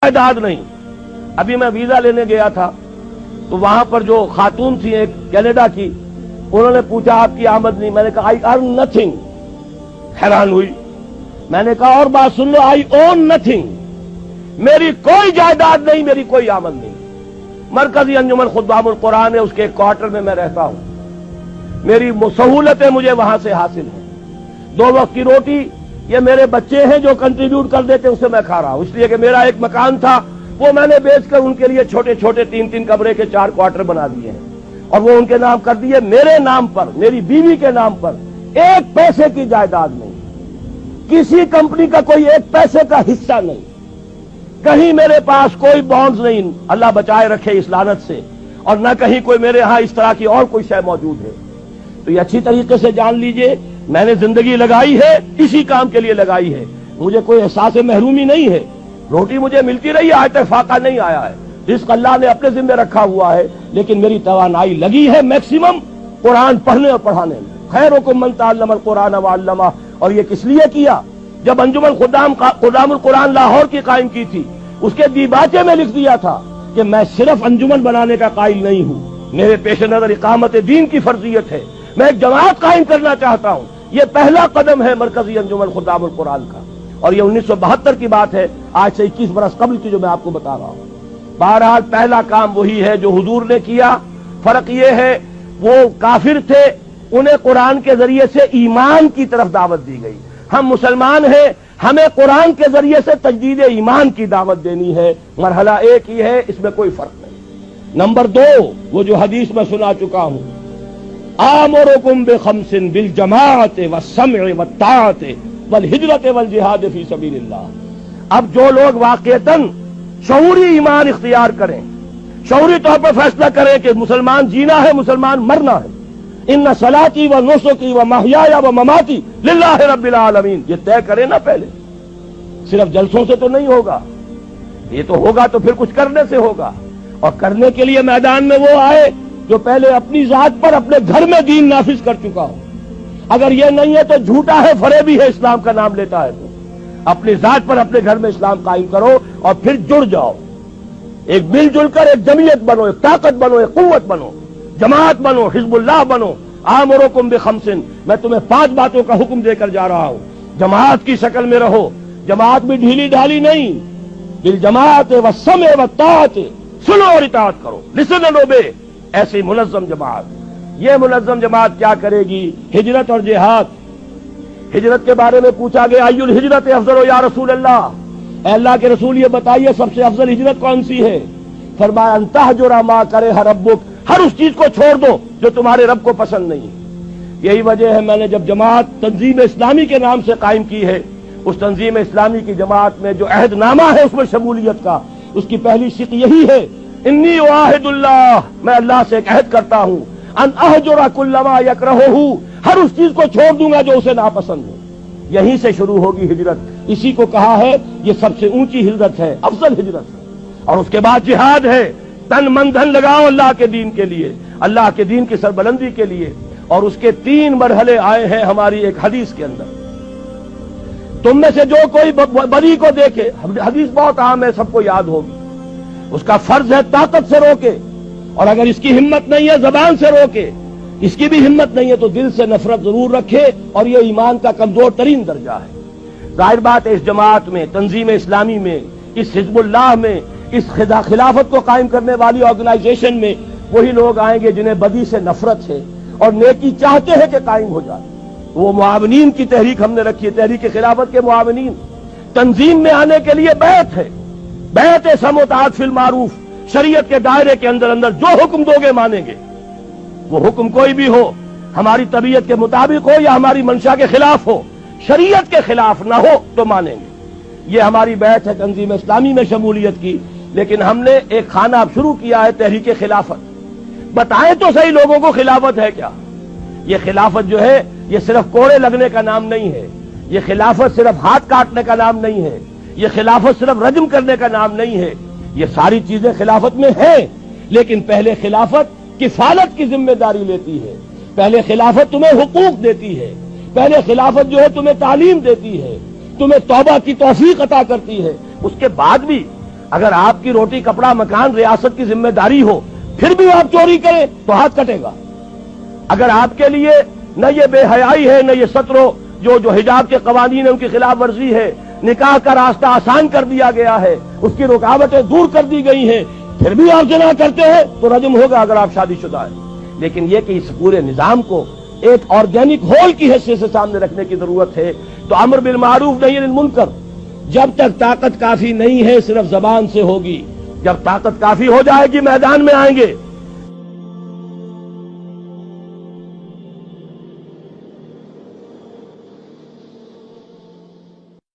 اعداد نہیں. ابھی میں ویزا لینے گیا تھا تو وہاں پر جو خاتون تھی ایک کینیڈا کی, انہوں نے پوچھا آپ کی آمد نہیں. میں نے کہا آئی ارن نتھنگ. حیران ہوئی. میں نے کہا اور بات سن لو, آئی اون نتھنگ. میری کوئی جائیداد نہیں, میری کوئی آمد نہیں. مرکزی انجمن خدام القرآن ہے, اس کے ایک کوارٹر میں رہتا ہوں. میری سہولتیں مجھے وہاں سے حاصل ہیں. 2 وقت کی روٹی یہ میرے بچے ہیں جو کنٹریبیوٹ کر دیتے, اس سے میں کھا رہا ہوں. اس لیے کہ میرا ایک مکان تھا, وہ میں نے بیچ کر ان کے لیے چھوٹے چھوٹے 3 کمرے کے 4 کوارٹر بنا دیے ہیں, اور وہ ان کے نام کر دیے. میرے نام پر, میری بیوی کے نام پر 1 پیسے کی جائیداد نہیں, کسی کمپنی کا کوئی 1 پیسے کا حصہ نہیں, کہیں میرے پاس کوئی بانڈز نہیں, اللہ بچائے رکھے اس لعنت سے, اور نہ کہیں کوئی میرے ہاں اس طرح کی اور کوئی شے موجود ہے. تو یہ اچھی طریقے سے جان لیجئے, میں نے زندگی لگائی ہے اسی کام کے لیے لگائی ہے. مجھے کوئی احساس محرومی نہیں ہے, روٹی مجھے ملتی رہی ہے, آج تک فاقہ نہیں آیا ہے. رزق اللہ نے اپنے ذمہ رکھا ہوا ہے, لیکن میری توانائی لگی ہے میکسیمم قرآن پڑھنے اور پڑھانے میں. خیرکم من تعلم القرآن وعلمہ. اور یہ کس لیے کیا؟ جب انجمن خدام القرآن لاہور کی قائم کی تھی, اس کے دیباچے میں لکھ دیا تھا کہ میں صرف انجمن بنانے کا قائل نہیں ہوں, میرے پیش نظر اقامت دین کی فرضیت ہے, میں ایک جماعت قائم کرنا چاہتا ہوں. یہ پہلا قدم ہے مرکزی انجمن خدام القرآن کا, اور یہ 1972 کی بات ہے, آج سے 21 برس قبل کی جو میں آپ کو بتا رہا ہوں. بہرحال پہلا کام وہی ہے جو حضور نے کیا. فرق یہ ہے وہ کافر تھے, انہیں قرآن کے ذریعے سے ایمان کی طرف دعوت دی گئی. ہم مسلمان ہیں, ہمیں قرآن کے ذریعے سے تجدید ایمان کی دعوت دینی ہے. مرحلہ ایک ہی ہے, اس میں کوئی فرق نہیں. نمبر 2, وہ جو حدیث میں سنا چکا ہوں, آمرکم بخمس بالجماعت والسمع والطاعت والہجرت والجہاد فی سبیل اللہ. اب جو لوگ واقعتاً شعوری ایمان اختیار کریں, شعوری طور پر فیصلہ کریں کہ مسلمان جینا ہے, مسلمان مرنا ہے, ان صلاتی و نسکی و محیای و مماتی للہ رب العالمین, یہ طے کرے نا پہلے. صرف جلسوں سے تو نہیں ہوگا, یہ تو ہوگا تو پھر کچھ کرنے سے ہوگا. اور کرنے کے لیے میدان میں وہ آئے جو پہلے اپنی ذات پر اپنے گھر میں دین نافذ کر چکا ہو. اگر یہ نہیں ہے تو جھوٹا ہے, فریبی ہے, اسلام کا نام لیتا ہے. تو اپنی ذات پر اپنے گھر میں اسلام قائم کرو اور پھر جڑ جاؤ, ایک مل جل کر ایک جمعیت بنو, ایک طاقت بنو, ایک قوت بنو, جماعت بنو, حزب اللہ بنو. آمرکم بخمس, میں تمہیں 5 باتوں کا حکم دے کر جا رہا ہوں. جماعت کی شکل میں رہو, جماعت بھی ڈھیلی ڈھالی نہیں, بالجماعت والسمع والطاعت, سنو اور اطاعت کرو, لسن اینڈ اوبے. ایسی منظم جماعت. یہ منظم جماعت کیا کرے گی؟ ہجرت اور جہاد. ہجرت کے بارے میں پوچھا گیا, ای الہجرت افضل یا رسول اللہ, اے اللہ کے رسول یہ بتائیے سب سے افضل ہجرت کون سی ہے؟ فرمایا ان تہجر ما کرہ ربک, ہر اس چیز کو چھوڑ دو جو تمہارے رب کو پسند نہیں. یہی وجہ ہے میں نے جب جماعت تنظیم اسلامی کے نام سے قائم کی ہے, اس تنظیم اسلامی کی جماعت میں جو عہد نامہ ہے اس میں شمولیت کا, اس کی پہلی شق یہی ہے, انی اعاہد اللہ, میں اللہ سے ایک عہد کرتا ہوں, ان اہجر کل ما یکرہہ, ہر اس چیز کو چھوڑ دوں گا جو اسے ناپسند ہے. یہیں سے شروع ہوگی ہجرت. اسی کو کہا ہے یہ سب سے اونچی ہجرت ہے, افضل ہجرت ہے. اور اس کے بعد جہاد ہے, تن من دھن لگاؤ اللہ کے دین کے لیے, اللہ کے دین کی سربلندی کے لیے. اور اس کے 3 مرحلے آئے ہیں ہماری ایک حدیث کے اندر. تم میں سے جو کوئی بری کو دیکھے, حدیث بہت عام ہے, سب کو یاد ہوگی, اس کا فرض ہے طاقت سے روکے, اور اگر اس کی ہمت نہیں ہے زبان سے روکے, اس کی بھی ہمت نہیں ہے تو دل سے نفرت ضرور رکھے, اور یہ ایمان کا کمزور ترین درجہ ہے. ظاہر بات ہے اس جماعت میں, تنظیم اسلامی میں, اس حزب اللہ میں, اس خلافت کو قائم کرنے والی آرگنائزیشن میں وہی لوگ آئیں گے جنہیں بدی سے نفرت ہے اور نیکی چاہتے ہیں کہ قائم ہو جائے. وہ معاونین کی تحریک ہم نے رکھی ہے, تحریک خلافت کے معاونین. تنظیم میں آنے کے لیے بیعت ہے, بیعت سمع و اطاعت فی المعروف, شریعت کے دائرے کے اندر اندر جو حکم دو گے مانیں گے. وہ حکم کوئی بھی ہو, ہماری طبیعت کے مطابق ہو یا ہماری منشا کے خلاف ہو, شریعت کے خلاف نہ ہو تو مانیں گے. یہ ہماری بیعت ہے تنظیم اسلامی میں شمولیت کی. لیکن ہم نے ایک خانہ اب شروع کیا ہے, تحریک خلافت. بتائیں تو صحیح لوگوں کو خلافت ہے کیا؟ یہ خلافت جو ہے یہ صرف کوڑے لگنے کا نام نہیں ہے, یہ خلافت صرف ہاتھ کاٹنے کا نام نہیں ہے, یہ خلافت صرف رجم کرنے کا نام نہیں ہے. یہ ساری چیزیں خلافت میں ہیں, لیکن پہلے خلافت کفالت کی ذمہ داری لیتی ہے, پہلے خلافت تمہیں حقوق دیتی ہے, پہلے خلافت جو ہے تمہیں تعلیم دیتی ہے, تمہیں توبہ کی توفیق عطا کرتی ہے. اس کے بعد بھی اگر آپ کی روٹی کپڑا مکان ریاست کی ذمہ داری ہو پھر بھی آپ چوری کریں تو ہاتھ کٹے گا. اگر آپ کے لیے نہ یہ بے حیائی ہے، نہ یہ سترو جو حجاب کے قوانین ہیں ان کی خلاف ورزی ہے، نکاح کا راستہ آسان کر دیا گیا ہے، اس کی رکاوٹیں دور کر دی گئی ہیں، پھر بھی آپ زنا کرتے ہیں تو رجم ہوگا اگر آپ شادی شدہ ہیں. لیکن یہ کہ اس پورے نظام کو ایک آرگینک ہول کی حیثیت سے سامنے رکھنے کی ضرورت ہے. تو امر بالمعروف نہی عن المنکر جب تک طاقت کافی نہیں ہے صرف زبان سے ہوگی. جب طاقت کافی ہو جائے گی میدان میں آئیں گے.